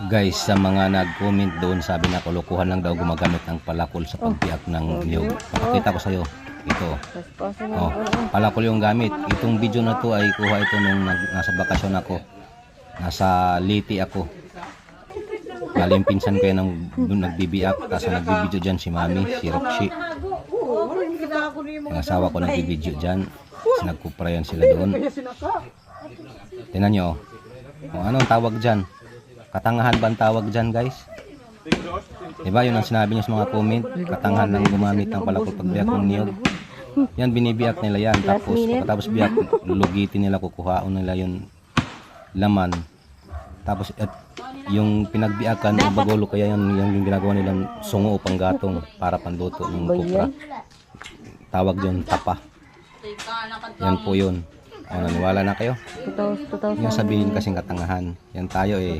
Guys, sa mga nag-comment doon, sabi na kalokohan lang daw gumagamit ng palakol sa pagbiyak ng niyog. Pakita ko sa iyo. Ito. Oh, palakol yung gamit. Itong video na to ay kuha ito nung nasa bakasyon ako. Nasa Liti ako. Galing pinsan ko yan ng nagbibiyak. Tapos nagbibideo dyan si Mami, si Roxy. Ang asawa ko nagbibideo dyan. Tapos nagkuprayan sila doon. Tingnan nyo. Oh, anong tawag dyan? Katangahan ba ang tawag dyan, guys? Diba yun ang sinabi niyo sa mga comment? Katangahan lang gumamit ng palakol pagbiyak ng niyog. Yan, binibiyak nila yan. Tapos pagkatapos biyak, lulugitin nila, kukuhaon nila yung laman. Tapos at yung pinagbiakan ng bagulo, kaya yan yung ginagawa nilang sungo o panggatong para panluto ng kupra. Tawag yun, tapa. Yan po yun. Naniwala na kayo? Yung sabihin kasing katangahan. Yan tayo eh.